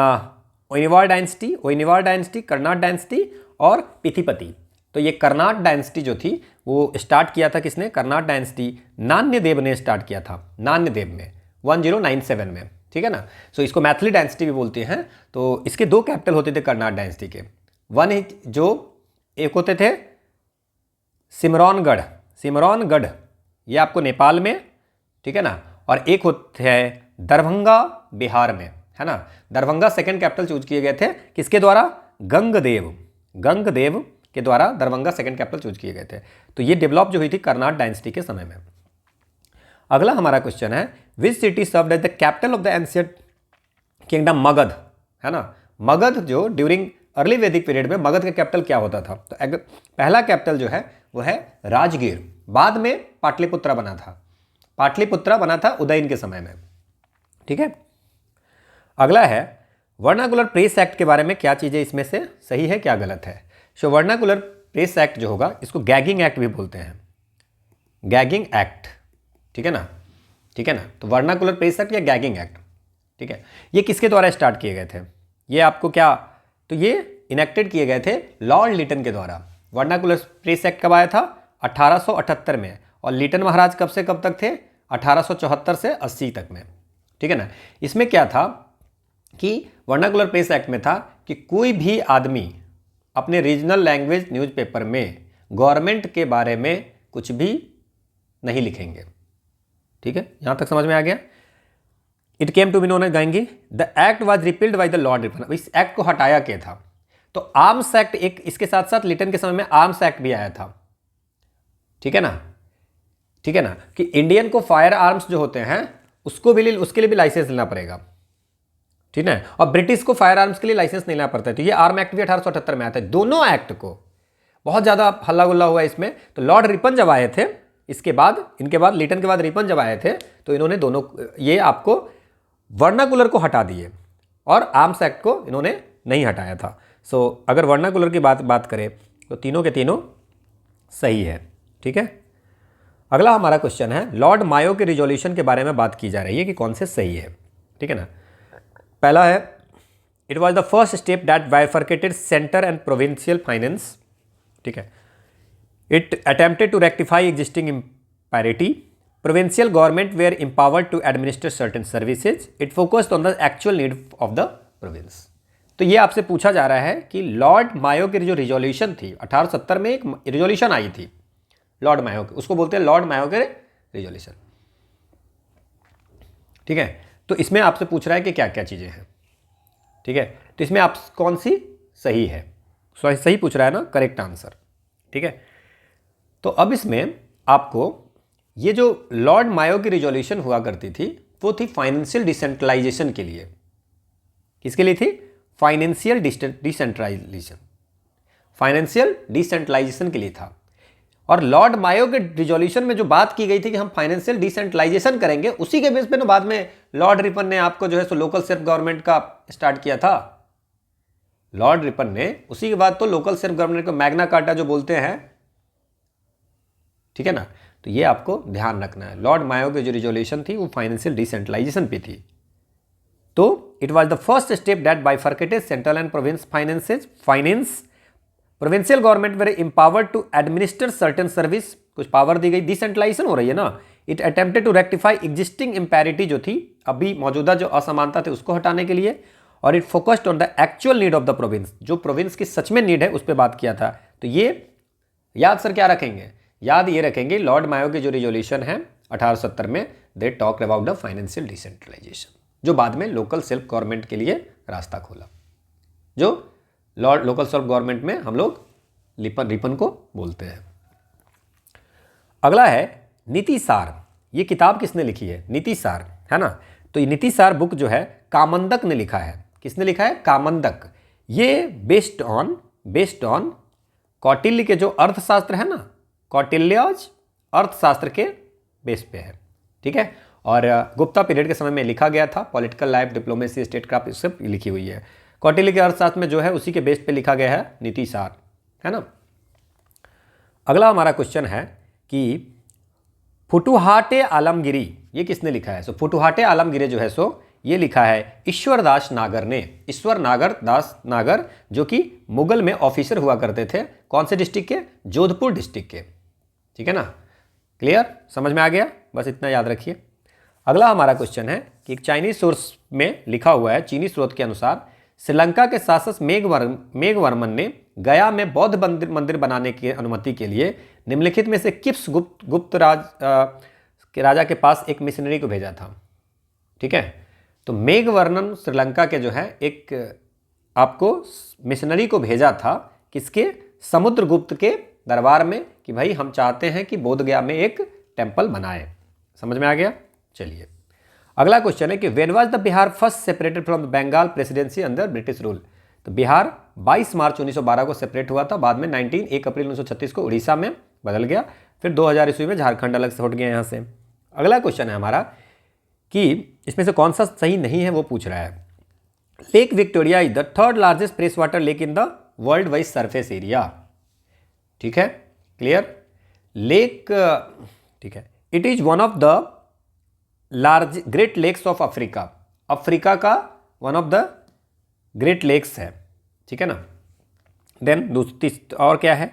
Oinwar dynasty, Karnat dynasty और पिथिपति। तो ये कर्नाट डायनेस्टी जो थी वो स्टार्ट किया था किसने, कर्नाट डायनेस्टी नान्यदेव ने स्टार्ट किया था, नान्यदेव में 1097 में, ठीक है ना। सो इसको मैथिली डायनेस्टी भी बोलते हैं। तो इसके दो कैपिटल होते थे कर्नाट डायनेस्टी के, वन जो एक होते थे सिमरौनगढ़, ये आपको नेपाल में, ठीक है ना। और एक होते हैं दरभंगा बिहार में, है ना। दरभंगा सेकंड कैपिटल चूज किए गए थे किसके द्वारा, गंगदेव के द्वारा दरभंगा सेकंड कैपिटल चूज किए गए थे। तो ये डेवलप जो हुई थी कर्नाट डायनेस्टी के समय में। अगला हमारा क्वेश्चन है, which city served as the capital of the ancient kingdom Magadha, है ना। मगध जो ड्यूरिंग अर्ली वैदिक पीरियड में मगध का कैपिटल क्या होता था, तो पहला कैपिटल जो है वो है राजगीर, बाद में पाटलिपुत्रा बना था, पाटलिपुत्रा बना था उदयन के समय में। ठीक है, अगला है वर्नाकुलर प्रेस एक्ट के बारे में क्या चीज़ें इसमें से सही है क्या गलत है। सो वर्नाकुलर प्रेस एक्ट जो होगा इसको गैगिंग एक्ट भी बोलते हैं, गैगिंग एक्ट। ठीक है ना, ठीक है ना। तो वर्नाकुलर प्रेस एक्ट या गैगिंग एक्ट, ठीक है, ये किसके द्वारा स्टार्ट किए गए थे, ये आपको क्या, तो ये इनेक्टेड किए गए थे लॉर्ड लिटन के द्वारा। वर्नाकुलर प्रेस एक्ट कब आया था, 1878 में, और लिटन महाराज कब से कब तक थे, 1874 से 80 तक में। ठीक है ना। इसमें क्या था कि वर्नाकुलर प्रेस एक्ट में था कि कोई भी आदमी अपने रीजनल लैंग्वेज न्यूज़पेपर में गवर्नमेंट के बारे में कुछ भी नहीं लिखेंगे। ठीक है, यहां तक समझ में आ गया। It came to be known as gagging the act was repealed by the lord Ripon. इस एक्ट को हटाया क्या था, तो आर्म्स एक्ट एक, इसके साथ साथ लिटन के समय में आर्म्स एक्ट भी आया था। ठीक है ना, ठीक है ना, कि इंडियन को फायर आर्म्स जो होते हैं उसको भी, उसके लिए भी लाइसेंस लेना पड़ेगा। ठीक है, और ब्रिटिश को फायर आर्म्स के लिए लाइसेंस नहीं लेना पड़ता है। तो ये आर्म एक्ट भी 1878 में आता है। दोनों एक्ट को बहुत ज़्यादा हल्ला गुल्ला हुआ इसमें। तो लॉर्ड रिपन जब आए थे, इसके बाद, इनके बाद, लिटन के बाद रिपन जब आए थे, तो इन्होंने दोनों, ये आपको वर्नाकुलर को हटा दिए और आर्म्स एक्ट को इन्होंने नहीं हटाया था। सो अगर वर्नाकुलर की बात करें तो तीनों के तीनों सही है। ठीक है, अगला हमारा क्वेश्चन है लॉर्ड मायो के रिजोल्यूशन के बारे में बात की जा रही है कि कौन से सही है। ठीक है ना, पहला है it was the first step that bifurcated centre and provincial finance. ठीक है, it attempted to rectify existing imparity, provincial government were empowered to administer certain services, it focused on the actual need of the province. तो ये आपसे पूछा जा रहा है कि लॉर्ड मायो की जो रिजोल्यूशन थी 1870 में, एक रिजोल्यूशन आई थी लॉर्ड मायो की, उसको बोलते हैं लॉर्ड मायो के रिजोल्यूशन। ठीक है, तो इसमें आपसे पूछ रहा है कि क्या क्या चीज़ें हैं। ठीक है, तो इसमें आप कौन सी सही है, सही पूछ रहा है ना, करेक्ट आंसर। ठीक है, तो अब इसमें आपको ये जो लॉर्ड मायो की रिजोल्यूशन हुआ करती थी वो थी फाइनेंशियल डिसेंट्रलाइजेशन के लिए। किसके लिए थी, फाइनेंशियल डिसेंट्रलाइजेशन, फाइनेंशियल डिसेंट्रलाइजेशन के लिए था। और लॉर्ड मायो के रिजोल्यूशन में जो बात की गई थी कि हम फाइनेंशियल डिसेंट्रलाइजेशन करेंगे, उसी के बेस पे ना बाद में लॉर्ड रिपन ने आपको जो है सो लोकल सेल्फ गवर्नमेंट का स्टार्ट किया था। लॉर्ड रिपन ने उसी के बाद तो लोकल सेल्फ गवर्नमेंट को मैग्ना कार्टा जो बोलते हैं। ठीक है ना, तो ये आपको ध्यान रखना है। लॉर्ड मायो की जो रिजोल्यूशन थी वो फाइनेंशियल डिसेंट्रलाइजेशन पे थी। तो it was the first step that bifurcated central and province finance, provincial government were empowered to administer certain service, कुछ पावर दी गई, डिसेंट्रलाइजेशन हो रही है ना। It attempted to rectify existing imparity जो थी, अभी मौजूदा जो असमानता थे उसको हटाने के लिए, और it focused on the actual need of the province, जो प्रोविंस की सच में नीड है उस पर बात किया था। तो ये याद सर क्या रखेंगे, याद ये रखेंगे लॉर्ड मायो की जो रिजोल्यूशन है 1870 में, they talk about the financial decentralisation, जो बाद में लोकल सेल्फ गवर्नमेंट के लिए रास्ता खोला, जो लोकल सेल्फ गवर्नमेंट में हम लोग रिपन को बोलते हैं। अगला है नीति सार। ये किताब किसने लिखी है, नीति सार, है ना। तो ये नीति सार बुक जो है कामंदक ने लिखा है। किसने लिखा है, कामंदक। ये बेस्ड ऑन कौटिल्य के जो अर्थशास्त्र है ना, कौटिल्यज अर्थशास्त्र के बेस पे है। ठीक है, और गुप्ता पीरियड के समय में लिखा गया था। Political life, diplomacy, state craft, इस सब लिखी हुई है। कौटिल्य के अर्थशास्त्र में जो है उसी के बेस पे लिखा गया है नीति सार, है ना। अगला हमारा क्वेश्चन है कि फुटुहाटे आलमगिरी, ये किसने लिखा है। सो फुटुहाटे आलमगिरी जो है सो ये लिखा है ईश्वरदास नागर ने। ईश्वर दास नागर जो कि मुगल में ऑफिसर हुआ करते थे। कौन से डिस्ट्रिक्ट के, जोधपुर डिस्ट्रिक्ट के। ठीक है ना, क्लियर, समझ में आ गया, बस इतना याद रखिए। अगला हमारा क्वेश्चन है कि एक चाइनीज सोर्स में लिखा हुआ है, चीनी स्रोत के अनुसार श्रीलंका के शासक मेघवर्मन ने गया में बौद्ध मंदिर बनाने की अनुमति के लिए निम्नलिखित में से किस गुप्त राजा के पास एक मिशनरी को भेजा था। ठीक है, तो मेघवर्मन श्रीलंका के जो है एक आपको मिशनरी को भेजा था, किसके, समुद्रगुप्त के दरबार में, कि भाई हम चाहते हैं कि बोध गया में एक टेम्पल बनाए। समझ में आ गया, चलिए। अगला क्वेश्चन है कि when was the Bihar first separated from the Bengal presidency under British rule. तो बिहार 22 मार्च 1912 को सेपरेट हुआ था, बाद में 1 अप्रैल 1936 को उड़ीसा में बदल गया। फिर 2000 ईस्वी में झारखंड अलग से हट गया यहाँ से। अगला क्वेश्चन है हमारा कि इसमें से कौन सा सही नहीं है वो पूछ रहा है। Lake Victoria is the third largest fresh water lake in the world by surface area. ठीक है, क्लियर। लेक, ठीक है, it is one of the large Great Lakes of Africa. Africa का one of the great lakes है, ठीक है ना। देन दूसरी और क्या है,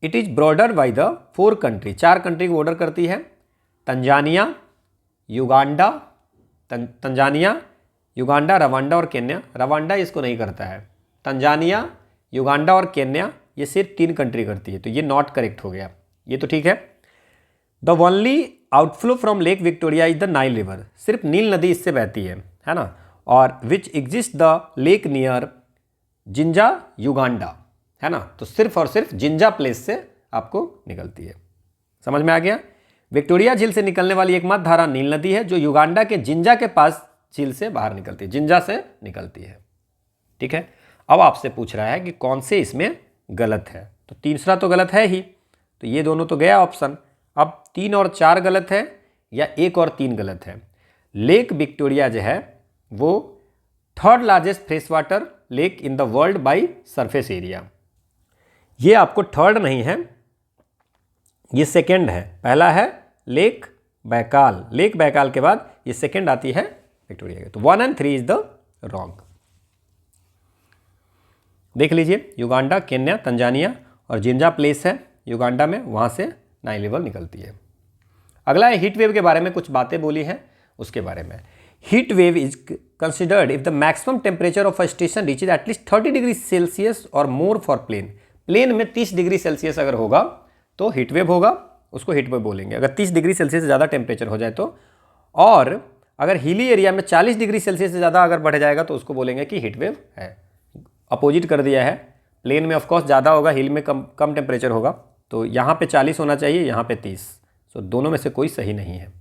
it is broader by the 4 country, 4 country को बॉर्डर करती है, Tanzania, Uganda, Tanzania, Uganda, Rwanda और केन्या। रवांडा इसको नहीं करता है, तंजानिया, युगांडा और केन्या ये सिर्फ 3 कंट्री करती है, तो ये नॉट करेक्ट हो गया, ये तो ठीक है। The only outflow from lake Victoria is the Nile river, सिर्फ नील नदी इससे बहती है ना। और which exist the lake near Jinja Uganda, है ना। तो सिर्फ और सिर्फ जिंजा प्लेस से आपको निकलती है, समझ में आ गया। विक्टोरिया झील से निकलने वाली एकमात्र धारा नील नदी है जो युगांडा के जिंजा के पास झील से बाहर निकलती है, जिंजा से निकलती है, ठीक है। अब आपसे पूछ रहा है कि कौन से इसमें गलत है, तो तीसरा तो गलत है ही, तो ये दोनों तो गया ऑप्शन। अब 3 और 4 गलत है या 1 और 3 गलत है। लेक विक्टोरिया जो है वो third largest fresh water lake in the world by surface area, ये आपको थर्ड नहीं है, ये सेकंड है। पहला है लेक बैकाल, लेक बैकाल के बाद ये सेकंड आती है विक्टोरिया के, तो 1 और 3 इज द रॉन्ग। देख लीजिए, युगांडा, केन्या, तंजानिया और जिंजा प्लेस है युगांडा में, वहाँ से नाइल रिवर निकलती है। अगला है हीट वेव के बारे में कुछ बातें बोली हैं उसके बारे में। Heat wave is considered if the maximum temperature of a station reaches at least 30 degree Celsius और मोर फॉर प्लेन। प्लेन में 30 डिग्री सेल्सियस अगर होगा तो हीट वेव होगा, उसको हीट वेव बोलेंगे। अगर 30 डिग्री सेल्सियस से ज़्यादा टेम्परेचर हो जाए तो, और अगर हिली एरिया में 40 डिग्री सेल्सियस से ज़्यादा अगर बढ़ जाएगा तो उसको बोलेंगे कि हीट वेव है। अपोजिट कर दिया है, प्लेन में ऑफकोर्स ज़्यादा होगा, हिल में कम टेम्परेचर होगा, तो यहाँ पे 40 होना चाहिए, यहाँ पे 30, तो दोनों में से कोई सही नहीं है।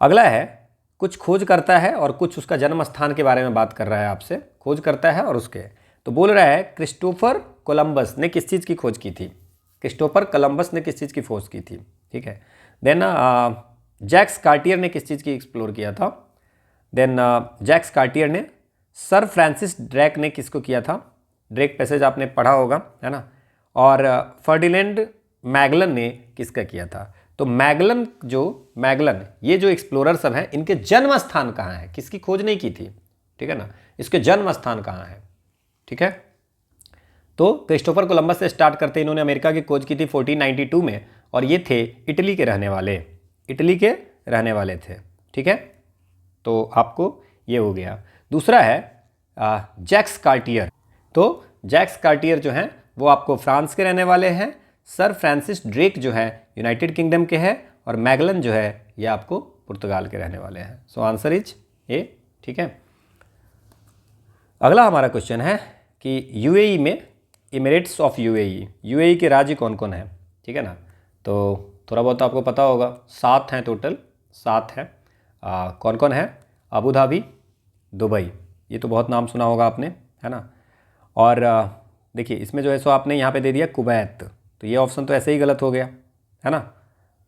अगला है कुछ खोज करता है और कुछ उसका जन्म स्थान के बारे में बात कर रहा है आपसे। खोज करता है और उसके, तो बोल रहा है क्रिस्टोफर कोलंबस ने किस चीज़ की खोज की थी, क्रिस्टोफर कोलंबस ने किस चीज़ की खोज की थी, ठीक है। देन जैक्स कार्टियर ने किस चीज़ की एक्सप्लोर किया था। देन जैक्स कार्टियर ने, सर फ्रांसिस ड्रेक ने किसको किया था, ड्रेक पैसेज आपने पढ़ा होगा, है ना। और फर्डिनेंड मैगलन ने किसका किया था। तो मैगलन ये जो एक्सप्लोरर सब हैं, इनके जन्म स्थान कहाँ है, किसकी खोज नहीं की थी, ठीक है ना, इसके जन्म स्थान कहाँ है, ठीक है। तो क्रिस्टोफर कोलंबस से स्टार्ट करते इन्होंने अमेरिका की खोज की थी 1492 में, और ये थे इटली के रहने वाले थे, ठीक है। तो आपको ये हो गया। दूसरा है जैक्स कार्टियर, तो जैक्स कार्टियर जो हैं वो आपको फ्रांस के रहने वाले हैं, सर फ्रांसिस ड्रेक जो है यूनाइटेड किंगडम के हैं, और मैगलन जो है ये आपको पुर्तगाल के रहने वाले हैं। सो आंसर इज ए, ठीक है। अगला हमारा क्वेश्चन है कि यूएई में इमिरेट्स ऑफ यूएई के राज्य कौन कौन है, ठीक है ना। तो थोड़ा बहुत आपको पता होगा, 7 हैं टोटल, 7 हैं। कौन कौन है, अबू धाबी, दुबई, ये तो बहुत नाम सुना होगा आपने, है ना। और देखिए इसमें जो है सो आपने यहाँ पे दे दिया कुवैत, तो ये ऑप्शन तो ऐसे ही गलत हो गया, है ना,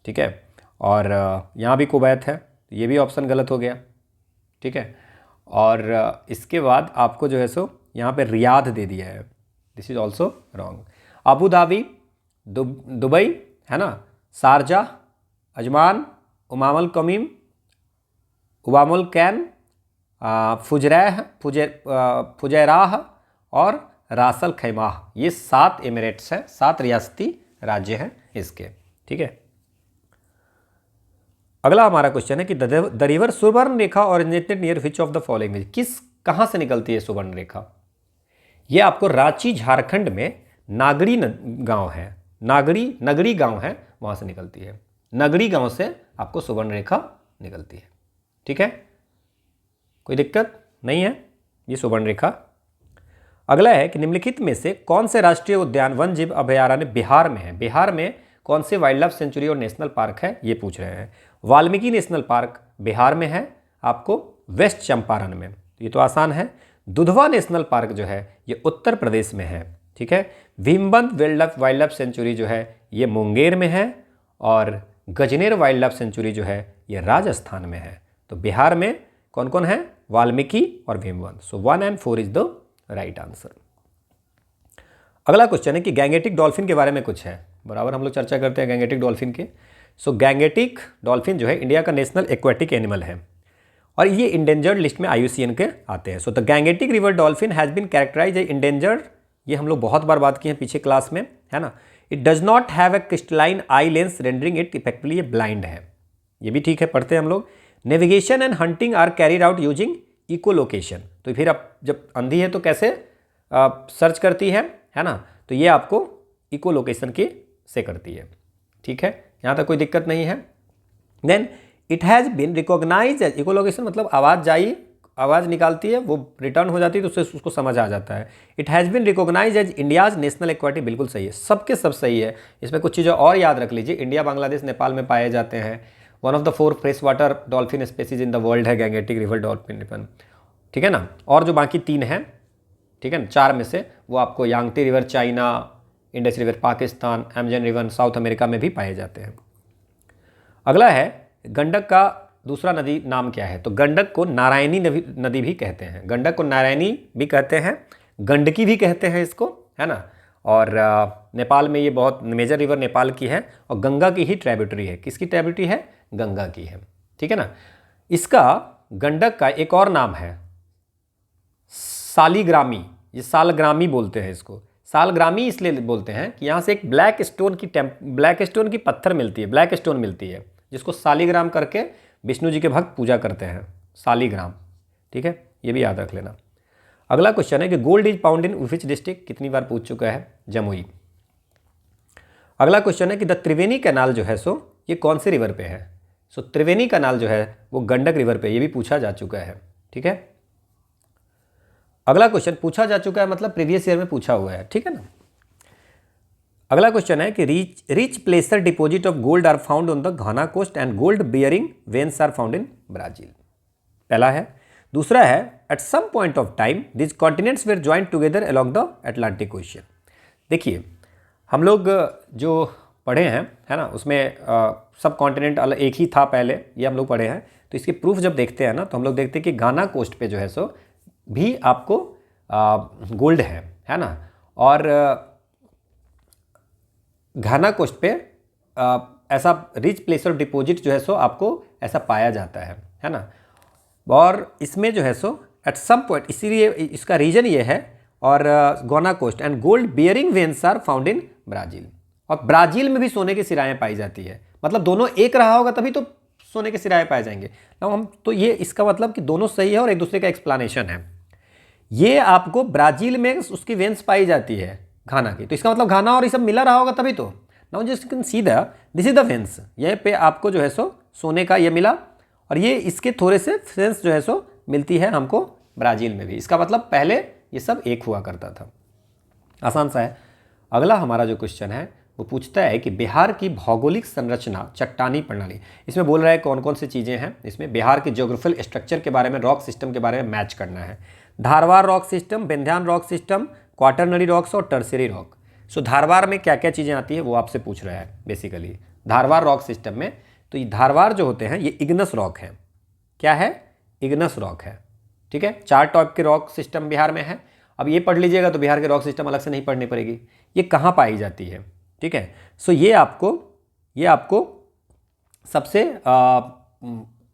ठीक है। और यहाँ भी कुवैत है, तो ये भी ऑप्शन गलत हो गया, ठीक है। और इसके बाद आपको जो है सो यहाँ पे रियाद दे दिया है, this is also wrong. Abu Dhabi, Dubai, है ना, शारजा, अजमान, उमामुल कमीम, उबामुल कैन, फुजैराह और रासल खैमाह, ये 7 एमिरेट्स हैं, 7 रियासती राज्य हैं इसके, ठीक है। अगला हमारा क्वेश्चन है कि the river Subarnarekha originated near which of the following, कहाँ से निकलती है सुवर्ण रेखा। ये आपको रांची झारखंड में नागरी गांव है, नगरी गांव है, वहाँ से निकलती है। नगरी गांव से आपको सुवर्ण रेखा निकलती है, ठीक है, कोई दिक्कत नहीं है, ये सुवर्ण रेखा। अगला है कि निम्नलिखित में से कौन से राष्ट्रीय उद्यान वन जीव अभयारण्य बिहार में है। बिहार में कौन से वाइल्ड लाइफ सेंचुरी और नेशनल पार्क है, ये पूछ रहे हैं। वाल्मीकि नेशनल पार्क बिहार में है, आपको वेस्ट चंपारण में, ये तो आसान है। दुधवा नेशनल पार्क जो है ये उत्तर प्रदेश में है, ठीक है। भीमबंध वाइल्ड लाइफ सेंचुरी जो है ये मुंगेर में है और गजनेर वाइल्ड लाइफ सेंचुरी जो है ये राजस्थान में है। तो बिहार में कौन कौन है? वाल्मीकि और भीमबंध। सो 1 and 4 is the right answer. अगला क्वेश्चन है कि गैंगेटिक डॉल्फिन के बारे में कुछ है, बराबर हम लोग चर्चा करते हैं गैंगेटिक डॉल्फिन के। सो गैंगेटिक डॉल्फिन जो है इंडिया का नेशनल एक्वेटिक एनिमल है और ये इंडेंजर्ड लिस्ट में IUCN के आते हैं। So the Gangetic river dolphin has been characterize a endangered, ये हम लोग बहुत बार बात की है पीछे क्लास में, है ना। It does not have a crystalline eye lens rendering it effectively, ये ब्लाइंड है, ये भी ठीक है, पढ़ते हैं हम लोग। Navigation and hunting are carried out using echolocation, तो फिर अब जब अंधी है तो कैसे सर्च करती है ना, तो ये आपको इको लोकेशन की से करती है, ठीक है, यहाँ तक कोई दिक्कत नहीं है। Then it has been recognize as, echolocation मतलब आवाज़ निकालती है, वो रिटर्न हो जाती है तो उससे उसको समझ आ जाता है। It has been recognize as India's national aquatic, बिल्कुल सही है, सबके सब सही है। इसमें कुछ चीज़ें और याद रख लीजिए, इंडिया, बांग्लादेश, नेपाल में पाए जाते हैं। One of the 4 fresh water dolphin species in the world है गैंगेटिक रिवर डॉल्फिन, ठीक है ना। और जो बाकी 3 हैं, ठीक है ना, 4 में से वो आपको Yangtze river China, Indus river Pakistan, Amazon river South America में भी पाए जाते हैं। अगला है गंडक का दूसरा नदी नाम क्या है? तो गंडक को नारायणी नदी भी कहते हैं, गंडक को नारायणी भी कहते हैं, गंडकी भी कहते हैं इसको, है ना। और नेपाल में ये बहुत मेजर रिवर नेपाल की है और गंगा की ही ट्रिब्यूटरी है। किसकी ट्रिब्यूटरी है? गंगा की है, ठीक है ना। इसका गंडक का एक और नाम है सालीग्रामी, ये सालग्रामी बोलते हैं इसको। सालग्रामी इसलिए बोलते हैं कि यहाँ से एक ब्लैक स्टोन की पत्थर मिलती है, ब्लैक स्टोन मिलती है, जिसको सालीग्राम करके विष्णु जी के भक्त पूजा करते हैं, सालीग्राम, ठीक है, ये भी याद रख लेना। अगला क्वेश्चन है कि gold is found in which district, कितनी बार पूछ चुका है? जमुई। अगला क्वेश्चन है कि द त्रिवेणी कैनाल जो है सो ये कौन से रिवर पे है? सो त्रिवेणी कैनाल जो है वो गंडक रिवर पे, ये भी पूछा जा चुका है, ठीक है। अगला क्वेश्चन पूछा जा चुका है मतलब प्रीवियस ईयर में पूछा हुआ है, ठीक है ना। अगला क्वेश्चन है कि rich placer deposit of gold are found on the Ghana coast and gold bearing veins are found in Brazil, पहला है। दूसरा है at some point of time this continents were joint together along the Atlantic ocean. देखिए हम लोग जो पढ़े हैं, है ना, उसमें सब कॉन्टिनेंट एक ही था पहले, ये हम लोग पढ़े हैं। तो इसके प्रूफ जब देखते हैं ना तो हम लोग देखते हैं कि घाना कोस्ट पे जो है सो भी आपको गोल्ड है ना। और घाना कोस्ट पे ऐसा रिच प्लेस ऑफ डिपॉजिट जो है सो आपको ऐसा पाया जाता है ना। और इसमें जो है सो एट सम पॉइंट, इसीलिए इसका रीजन ये है, और Ghana coast and gold bearing veins are found in Brazil, और ब्राज़ील में भी सोने की सिराएँ पाई जाती है। मतलब दोनों एक रहा होगा तभी तो सोने के सिराए पाए जाएंगे ना हम, तो ये इसका मतलब कि दोनों सही है और एक दूसरे का एक्सप्लेनेशन है। ये आपको ब्राज़ील में उसकी वेन्स पाई जाती है घाना की, तो इसका मतलब घाना और ये सब मिला रहा होगा तभी तो। Now just can see the this is the veins, ये पे आपको जो है सो सोने का ये मिला, और ये इसके थोड़े से वेन्स जो है सो मिलती है हमको ब्राज़ील में भी। इसका मतलब पहले ये सब एक हुआ करता था। आसान सा है। अगला हमारा जो क्वेश्चन है वो पूछता है कि बिहार की भौगोलिक संरचना चट्टानी प्रणाली, इसमें बोल रहा है कौन कौन सी चीज़ें हैं। इसमें बिहार के ज्योग्राफिकल स्ट्रक्चर के बारे में, रॉक सिस्टम के बारे में मैच करना है। Dharwad rock system, Vindhyan rock system, quaternary rocks और टर्शियरी रॉक। सो धारवाड़ में क्या क्या चीज़ें आती है वो आपसे पूछ रहा है बेसिकली धारवाड़ रॉक सिस्टम में। तो ये धारवाड़ जो होते हैं ये इग्नस रॉक है। क्या है? इग्नस रॉक है, ठीक है। 4 टाइप के रॉक सिस्टम बिहार में है। अब ये पढ़ लीजिएगा तो बिहार के रॉक सिस्टम अलग से नहीं पढ़नी पड़ेगी। ये कहाँ पाई जाती है, ठीक है। सो ये आपको सबसे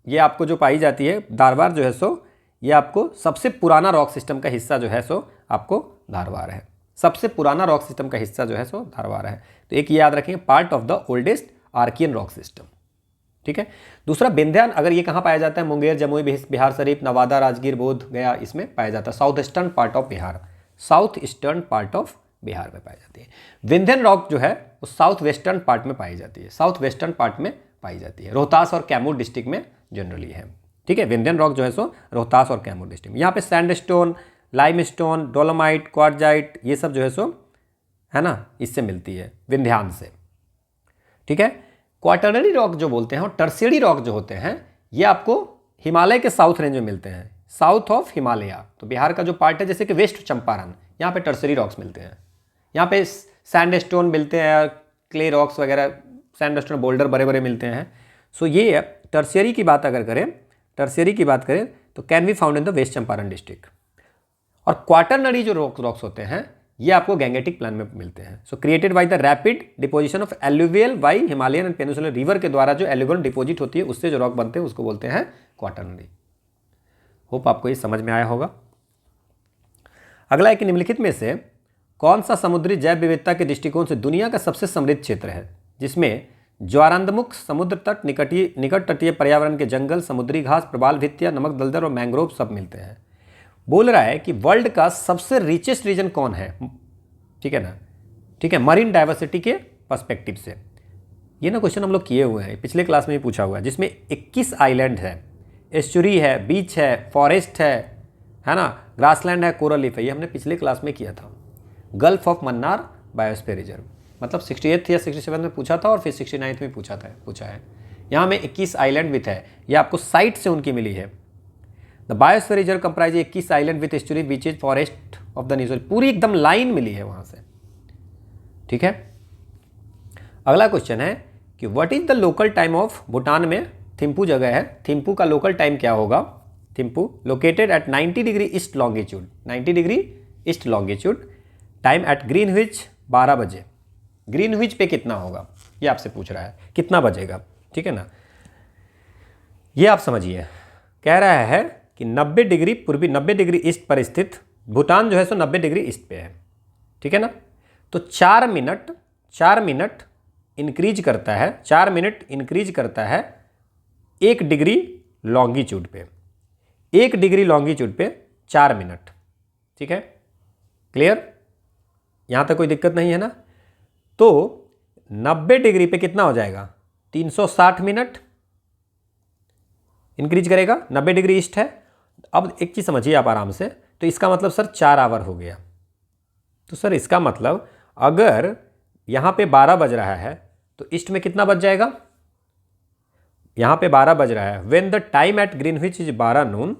ये आपको जो पाई जाती है धारवाड़ जो है सो ये आपको सबसे पुराना रॉक सिस्टम का हिस्सा जो है सो आपको धारवाड़ है। सबसे पुराना रॉक सिस्टम का हिस्सा जो है सो धारवाड़ है। तो एक याद रखेंगे, part of the oldest Archaean rock system, ठीक है। दूसरा विंध्यान, अगर ये कहाँ पाया जाता है? मुंगेर, जमुई, बिहार शरीफ, नवादा, राजगीर, बोध गया, इसमें पाया जाता है। South eastern part of Bihar, south eastern part of Bihar में पाई जाती है। विंध्यन रॉक जो है वो साउथ वेस्टर्न पार्ट में पाई जाती है, साउथ वेस्टर्न पार्ट में पाई जाती है। रोहतास और कैमूर डिस्ट्रिक्ट में जनरली है, ठीक है। विंध्यन रॉक जो है सो रोहतास और कैमूर डिस्ट्रिक्ट में। यहाँ पे सैंडस्टोन, लाइमस्टोन, डोलोमाइट, क्वार्टजाइट, ये सब जो है सो है ना इससे मिलती है, विंध्यान से, ठीक है। क्वाटरनरी रॉक जो बोलते हैं और टर्शियरी रॉक जो होते हैं ये आपको हिमालय के साउथ रेंज में मिलते हैं, साउथ ऑफ हिमालय। तो बिहार का जो पार्ट है जैसे कि वेस्ट चंपारण, यहाँ पे टर्शियरी रॉक्स मिलते हैं। यहाँ पे सैंडस्टोन मिलते हैं, क्ले रॉक्स वगैरह, सैंडस्टोन बोल्डर बड़े बड़े मिलते हैं। सो ये टर्शियरी की बात अगर करें, टर्शियरी की बात करें तो can be found in the West Champaran district. और क्वाटरनरी जो रॉक्स होते हैं ये आपको गैंगेटिक प्लान में मिलते हैं। So created by the rapid deposition of alluvial by Himalayan and peninsular river के द्वारा जो एल्यूवियल डिपोजिट होती है उससे जो रॉक बनते हैं उसको बोलते हैं क्वाटरनरी। होप आपको ये समझ में आया होगा। अगला है कि निम्नलिखित में से कौन सा समुद्री जैव विविधता के दृष्टिकोण से दुनिया का सबसे समृद्ध क्षेत्र है, जिसमें ज्वारांतमुख, समुद्र तट, निकट तटीय पर्यावरण के जंगल, समुद्री घास, प्रवाल भित्तियां, नमक दलदल और मैंग्रोव सब मिलते हैं। बोल रहा है कि वर्ल्ड का सबसे रिचेस्ट रीजन कौन है, ठीक है ना, ठीक है, मरीन डाइवर्सिटी के पर्सपेक्टिव से। ये ना क्वेश्चन हम लोग किए हुए हैं, पिछले क्लास में भी पूछा हुआ है, जिसमें 21 आइलैंड है, एस्चुरी है, बीच है, फॉरेस्ट है ना, ग्रासलैंड है, कोरल रीफ है। ये हमने पिछले क्लास में किया था। Gulf of Mannar biosphere reserve, मतलब 68 या 67 में पूछा था और फिर 69 में पूछा है। यहाँ में 21 आइलैंड विथ है, ये आपको साइट से उनकी मिली है। The biosphere reserve comprise 21 island with estuary, beaches, forest of the news, पूरी एकदम लाइन मिली है वहाँ से, ठीक है। अगला क्वेश्चन है कि what is the local time of Bhutan में थिम्पू जगह है, थिम्पू का लोकल टाइम क्या होगा। Thimphu located at 90 degree east longitude, 90 degree east longitude, time at Greenwich 12 बजे। ग्रीनविच पे कितना होगा ये आपसे पूछ रहा है, कितना बजेगा, ठीक है ना। ये आप समझिए, कह रहा है कि 90 डिग्री पूर्वी, 90 डिग्री ईस्ट पर स्थित भूटान जो है सो 90 डिग्री ईस्ट पे है, ठीक है ना। तो 4 मिनट इंक्रीज करता है, 4 मिनट इंक्रीज करता है 1 डिग्री लॉन्गिट्यूड पे, 1 डिग्री लॉन्गिट्यूड पे 4 मिनट, ठीक है, क्लियर, यहाँ तक कोई दिक्कत नहीं है ना। तो 90 डिग्री पे कितना हो जाएगा, 360 मिनट इंक्रीज करेगा, 90 डिग्री ईस्ट है। अब एक चीज़ समझिए आप आराम से, तो इसका मतलब सर 4 आवर हो गया। तो सर इसका मतलब अगर यहाँ पे 12 बज रहा है तो ईस्ट में कितना बज जाएगा, यहाँ पे 12 बज रहा है, when the time at Greenwich is 12 noon,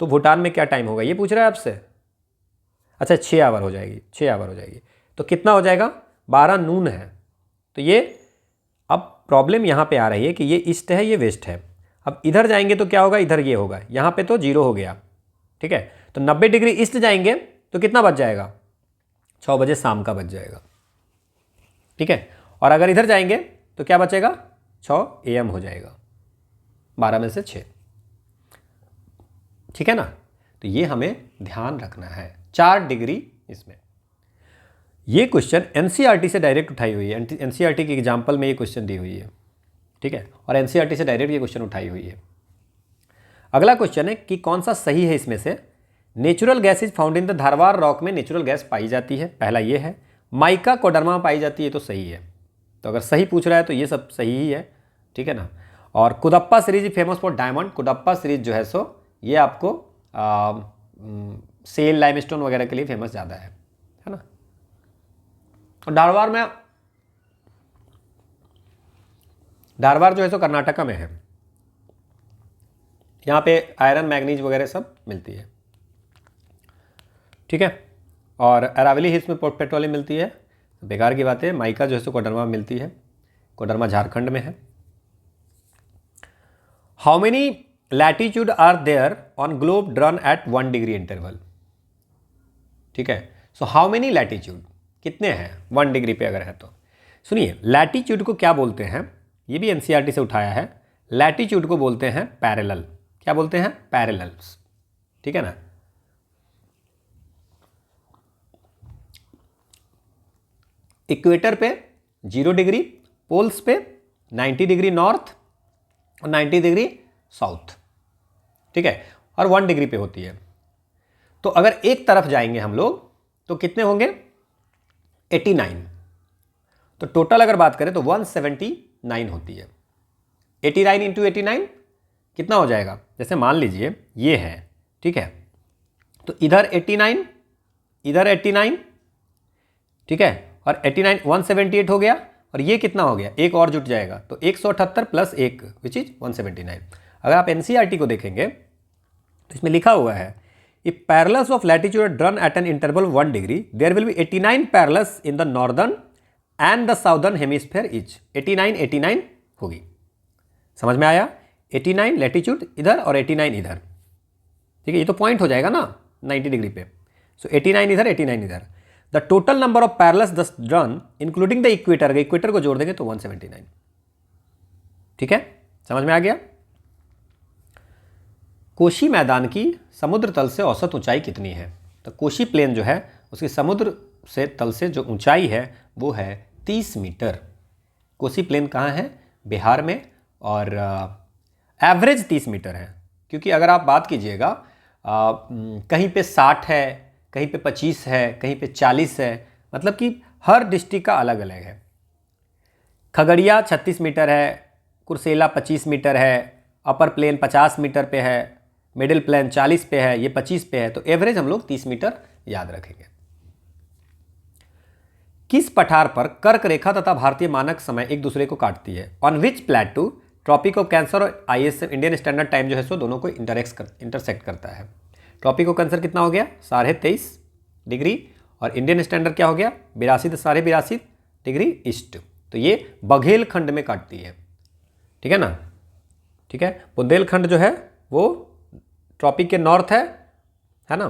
तो भूटान में क्या टाइम होगा ये पूछ रहा है आपसे। अच्छा 6 आवर हो जाएगी, 6 आवर हो जाएगी, तो कितना हो जाएगा, 12 नून है। तो ये अब प्रॉब्लम यहाँ पे आ रही है कि ये ईस्ट है, ये वेस्ट है। अब इधर जाएंगे तो क्या होगा, इधर ये होगा, यहाँ पे तो 0 हो गया, ठीक है। तो 90 डिग्री ईस्ट जाएंगे तो कितना बच जाएगा, 6 बजे शाम का बच जाएगा, ठीक है। और अगर इधर जाएंगे तो क्या बचेगा, 6 AM हो जाएगा, 12 में से 6, ठीक है ना। तो ये हमें ध्यान रखना है, 4 डिग्री इसमें। ये क्वेश्चन एनसीईआरटी से डायरेक्ट उठाई हुई है, एनसीईआरटी के एग्जाम्पल में ये क्वेश्चन दी हुई है, ठीक है, और एनसीईआरटी से डायरेक्ट ये क्वेश्चन उठाई हुई है। अगला क्वेश्चन है कि कौन सा सही है इसमें से। Natural gas is found in the Dharwad rock में नेचुरल गैस पाई जाती है, पहला ये है। माइका कोडरमा पाई जाती है, तो सही है। तो अगर सही पूछ रहा है तो ये सब सही ही है, ठीक है ना। और Cuddapah series famous for diamond, Cuddapah series जो है सो ये आपको सेल लाइमस्टोन वगैरह के लिए फेमस ज़्यादा है ना। और धारवाड़ जो है सो कर्नाटका में है, यहाँ पे आयरन मैग्नीज वगैरह सब मिलती है, ठीक है। और अरावली हिल्स में पेट्रोलियम मिलती है, बेकार की बात है। माइका जो है सो कोडरमा में मिलती है, कोडरमा झारखंड में है। How many latitude are there on globe drawn at 1 degree interval, ठीक है। सो हाउ मेनी लैटिट्यूड, कितने हैं 1 डिग्री पे अगर है तो। सुनिए, लैटिट्यूड को क्या बोलते हैं, ये भी एनसीईआरटी से उठाया है। लैटिट्यूड को बोलते हैं पैरेलल, क्या बोलते हैं, पैरेलल्स, ठीक है ना। इक्वेटर पे 0 डिग्री, पोल्स पे 90 डिग्री नॉर्थ और 90 डिग्री साउथ, ठीक है, और 1 डिग्री पे होती है। तो अगर एक तरफ जाएंगे हम लोग तो कितने होंगे, 89। तो टोटल अगर बात करें तो 179 होती है। 89 इंटू 89 कितना हो जाएगा, जैसे मान लीजिए ये है, ठीक है, तो इधर 89, इधर 89, ठीक है, और 89 178 हो गया, और ये कितना हो गया, एक और जुट जाएगा, तो 178 प्लस 1 विच इज 179। अगर आप एनसीईआरटी को देखेंगे तो इसमें लिखा हुआ है if parallels of latitude are drawn at an interval 1 degree, there will be 89 parallels in the northern and the southern hemisphere each. 89 होगी, समझ में आया? 89 लैटिट्यूड इधर और 89 इधर, ठीक है, ये तो पॉइंट हो जाएगा ना 90 डिग्री पे। सो 89 इधर 89 इधर। The total number of parallels thus drawn including the equator, equator को जोड़ देंगे तो 179, ठीक है, समझ में आ गया? कोशी मैदान की समुद्र तल से औसत ऊंचाई कितनी है? तो कोशी प्लेन जो है उसकी समुद्र से तल से जो ऊंचाई है वो है 30 मीटर। कोशी प्लेन कहाँ है? बिहार में, और एवरेज 30 मीटर है, क्योंकि अगर आप बात कीजिएगा कहीं पे 60 है, कहीं पे 25 है, कहीं पे 40 है, मतलब कि हर डिस्ट्रिक्ट का अलग अलग है। खगड़िया 36 मीटर है, कुर्सेला 25 मीटर है, अपर प्लेन 50 मीटर पे है, मिडिल प्लेन 40 पे है, ये 25 पे है, तो एवरेज हम लोग 30 मीटर याद रखेंगे। किस पठार पर कर्क रेखा तथा भारतीय मानक समय एक दूसरे को काटती है? On which plateau Tropic of Cancer और ISM इंडियन स्टैंडर्ड टाइम जो है सो दोनों को इंटरसेक्ट करता है। ट्रॉपिक ऑफ कैंसर कितना हो गया? 23.5 डिग्री, और इंडियन स्टैंडर्ड क्या हो गया? 82 डिग्री ईस्ट। तो ये बघेलखंड में काटती है, ठीक है ना, ठीक है। बुंदेलखंड जो है वो ट्रॉपिक के नॉर्थ है ना।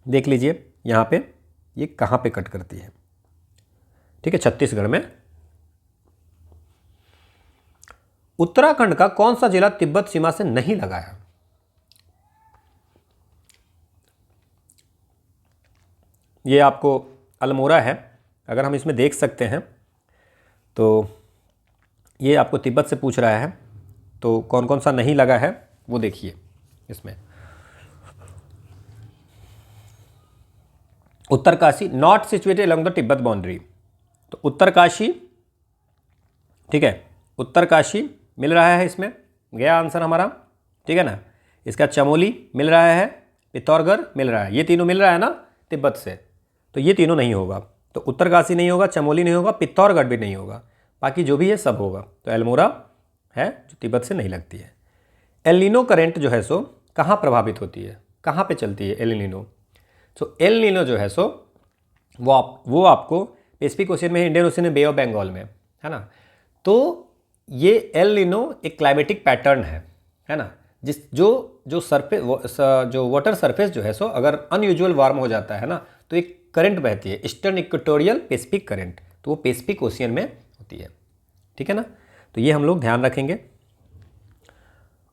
देख लीजिए यहाँ पे ये कहाँ पे कट करती है, ठीक है, छत्तीसगढ़ में। उत्तराखंड का कौन सा जिला तिब्बत सीमा से नहीं लगा है? ये आपको अल्मोड़ा है, अगर हम इसमें देख सकते हैं तो ये आपको तिब्बत से पूछ रहा है, तो कौन कौन सा नहीं लगा है वो देखिए इसमें। Uttarkashi not situated along the Tibet boundary, तो उत्तरकाशी, ठीक है, उत्तरकाशी मिल रहा है, इसमें गया आंसर हमारा, ठीक है ना। इसका चमोली मिल रहा है, पिथौरागढ़ मिल रहा है, ये तीनों मिल रहा है ना तिब्बत से, तो ये तीनों नहीं होगा। तो उत्तरकाशी नहीं होगा, चमोली नहीं होगा, पिथौरागढ़ भी नहीं होगा, बाकी जो भी है सब होगा। तो अल्मोड़ा है जो तिब्बत से नहीं लगती है। एल नीनो करेंट जो है सो कहाँ प्रभावित होती है, कहाँ पे चलती है एल नीनो? तो एल नीनो जो है सो वो आपको पैसिफिक ओशियन में, इंडियन ओशियन में, बे ऑफ बंगाल में, है ना। तो ये एल नीनो एक क्लाइमेटिक पैटर्न है ना, जो सरफेस, जो वाटर सरफेस जो है सो अगर अनयूजुअल वार्म हो जाता है ना, तो एक करंट बहती है, ईस्टर्न इक्वेटोरियल पैसिफिक करंट, तो वो पैसिफिक ओशियन में होती है, ठीक है ना। तो ये हम लोग ध्यान रखेंगे।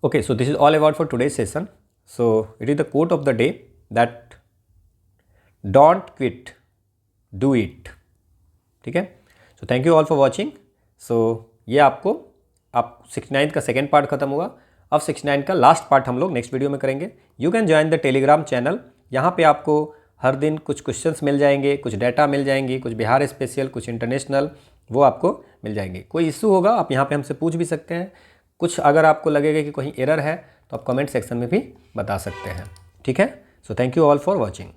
Okay, so this is all about for today's session. So it is the quote of the day that don't quit, do it, ठीक है। So thank you all for watching. So ये आपको आप 69 का सेकेंड पार्ट खत्म हुआ, अब 69 का लास्ट पार्ट हम लोग नेक्स्ट वीडियो में करेंगे। You can join the Telegram channel, यहाँ पे आपको हर दिन कुछ क्वेश्चंस मिल जाएंगे, कुछ डाटा मिल जाएंगी, कुछ बिहार स्पेशल, कुछ इंटरनेशनल, वो आपको मिल जाएंगे। कोई इशू होगा आप यहाँ पे हमसे पूछ भी सकते हैं, कुछ अगर आपको लगेगा कि कहीं एरर है तो आप कमेंट सेक्शन में भी बता सकते हैं, ठीक है। So thank you all for watching.